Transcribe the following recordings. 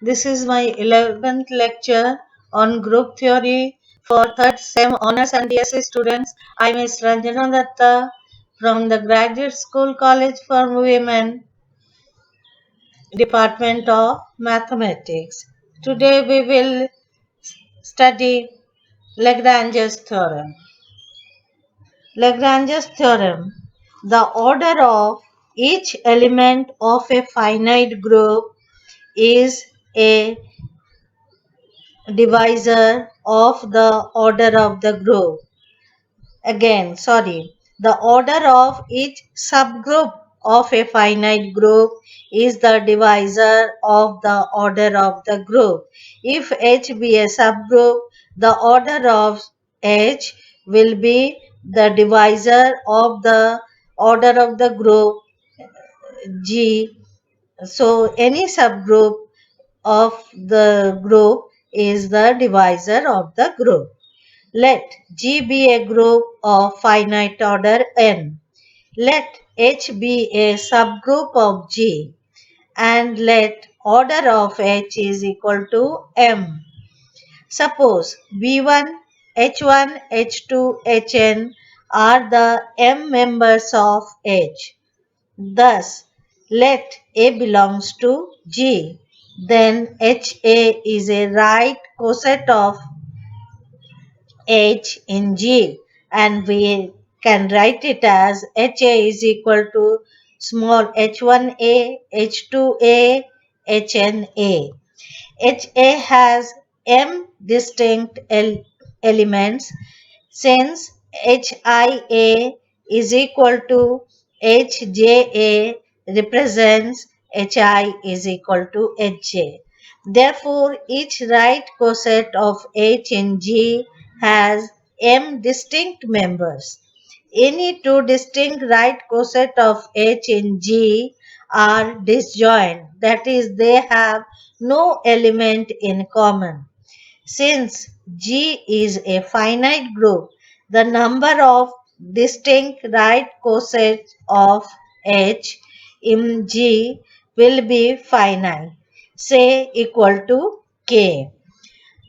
This is my 11th lecture on group theory for 3rd SEM Honours and DSc students. I am Ms. Ranjana Datta from the Graduate School College for Women, Department of Mathematics. Today we will study Lagrange's theorem. Lagrange's theorem. The order of each element of a finite group is a divisor of the order of the group. The order of each subgroup of a finite group is the divisor of the order of the group. If H be a subgroup, the order of H will be the divisor of the order of the group G. So any subgroup of the group is the divisor of the group. Let G be a group of finite order n. Let H be a subgroup of G, and let order of H is equal to M. Suppose V1, H1, H2, Hn are the M members of H. Thus, let A belongs to G. Then HA is a right coset of H in G, and we can write it as HA is equal to small h1A, h2A, hna. HA has M distinct elements. Since HIA is equal to HJA represents HI is equal to HJ. Therefore, each right coset of H in G has M distinct members. Any two distinct right coset of H in G are disjoint, that is, they have no element in common. Since G is a finite group, the number of distinct right cosets of H in G will be finite, say equal to K.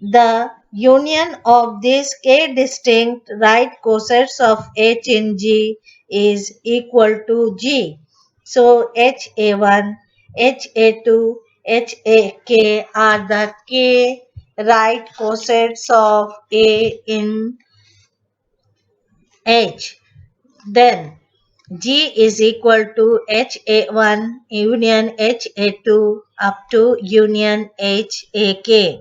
The union of these k distinct right cosets of H in G is equal to G. So HA1, HA2, HAK are the k right cosets of A in H. Then G is equal to HA1 union HA2 up to union HAK,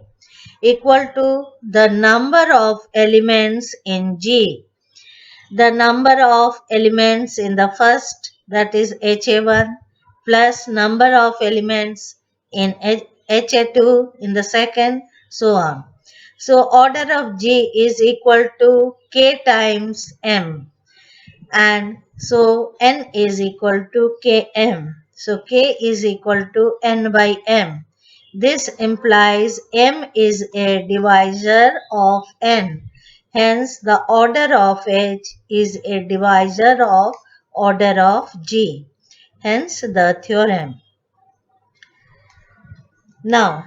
equal to the number of elements in G. The number of elements in the first, that is HA1, plus number of elements in HA2 in the second, so on. So order of G is equal to K times M, and so N is equal to Km. So K is equal to N by M. This implies M is a divisor of N. Hence, the order of H is a divisor of order of G. Hence, the theorem. Now,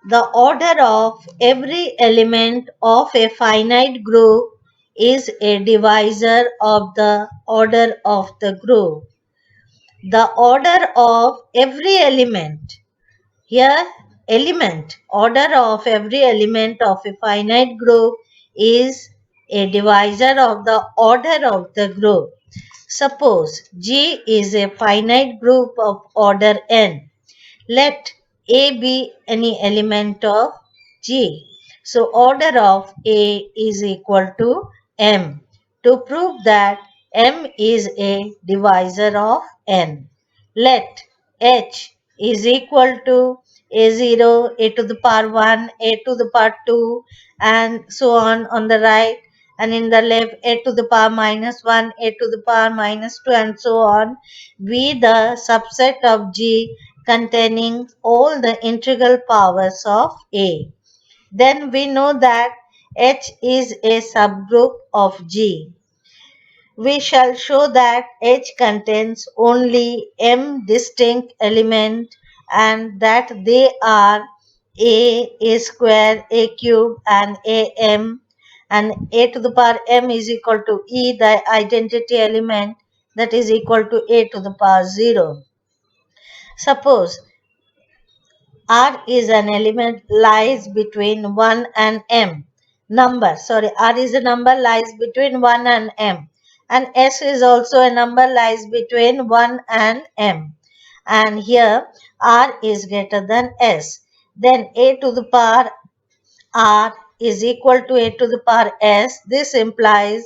the order of every element of a finite group is a divisor of the order of the group. The order of every element. Here, order of every element of a finite group is a divisor of the order of the group. Suppose G is a finite group of order n. Let A be any element of G. So order of A is equal to M. To prove that M is a divisor of N, let H is equal to A0, A to the power 1, A to the power 2, and so on the right, and in the left A to the power minus 1, A to the power minus 2, and so on, be the subset of G containing all the integral powers of A. Then we know that H is a subgroup of G. We shall show that H contains only M distinct element and that they are a square, a cube, and am, and a to the power m is equal to e, the identity element, that is equal to a to the power 0. Suppose R is an element lies between 1 and m. R is a number lies between 1 and m. And S is also a number lies between 1 and m. And here R is greater than S. Then a to the power R is equal to a to the power S. This implies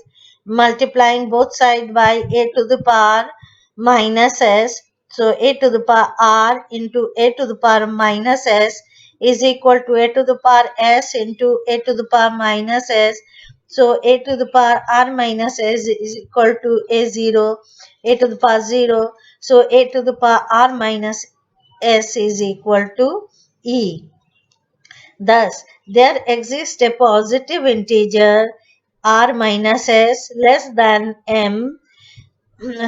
multiplying both sides by a to the power minus S. So a to the power R into a to the power minus S is equal to a to the power S into a to the power minus S. So a to the power R minus S is equal to a0, a to the power 0. So a to the power R minus S is equal to E. Thus, there exists a positive integer r minus s less than m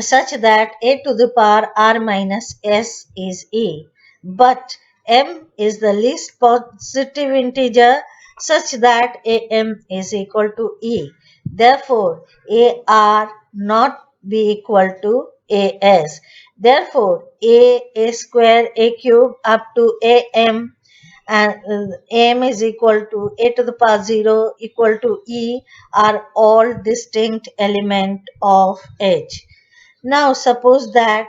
such that a to the power r minus s is e. But m is the least positive integer such that am is equal to e. Therefore, ar not be equal to as. Therefore, a square, a cube up to am, and m is equal to a to the power 0 equal to e are all distinct element of H. Now suppose that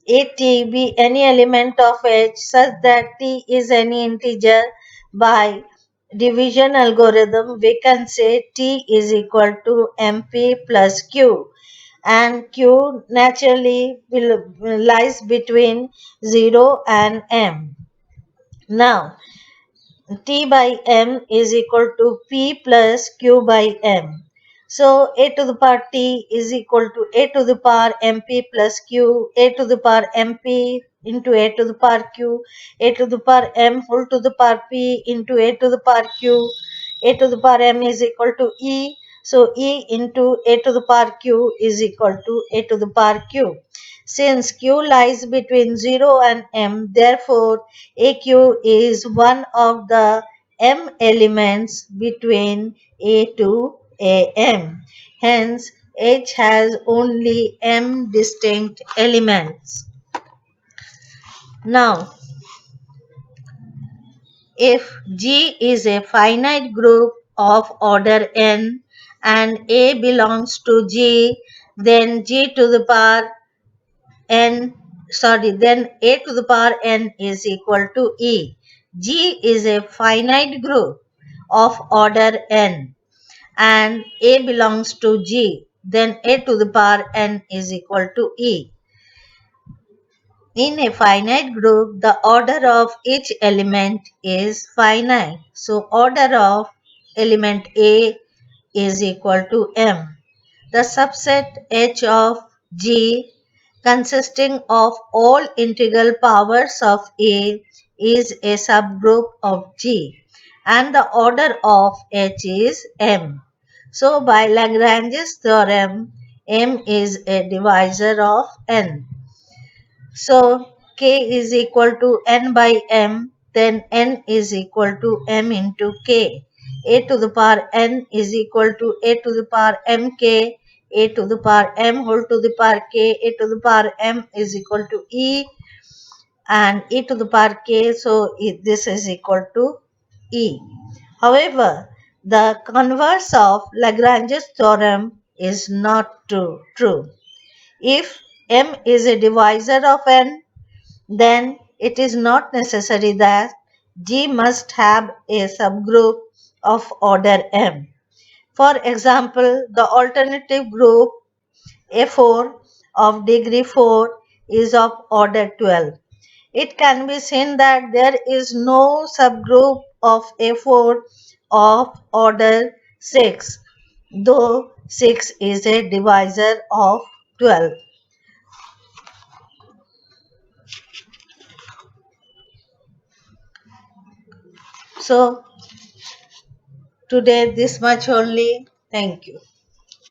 a t be any element of H such that t is any integer. By division algorithm we can say t is equal to mp plus q, and q naturally lies between 0 and m. Now T by m is equal to P plus Q by m. So a to the power T is equal to a to the power mp plus Q, a to the power mp into a to the power Q, a to the power m whole to the power P into a to the power Q, a to the power m is equal to E. So E into a to the power Q is equal to a to the power Q. Since Q lies between 0 and m, therefore AQ is one of the m elements between A to AM. Hence, H has only m distinct elements. Now, if G is a finite group of order n and A belongs to G, then G to the power then a to the power n is equal to e. G is a finite group of order n and a belongs to G, then a to the power n is equal to e. In a finite group, the order of each element is finite. So order of element A is equal to m. The subset H of G consisting of all integral powers of A is a subgroup of G, and the order of H is m. So by Lagrange's theorem, m is a divisor of n. So k is equal to n by m, then n is equal to m into k. A to the power n is equal to a to the power mk, a to the power m whole to the power k, a to the power m is equal to e, and e to the power k, so this is equal to e. However, the converse of Lagrange's theorem is not true. If m is a divisor of n, then it is not necessary that G must have a subgroup of order m. For example, the alternative group A4 of degree 4 is of order 12. It can be seen that there is no subgroup of A4 of order 6, though 6 is a divisor of 12. So today this much only. Thank you.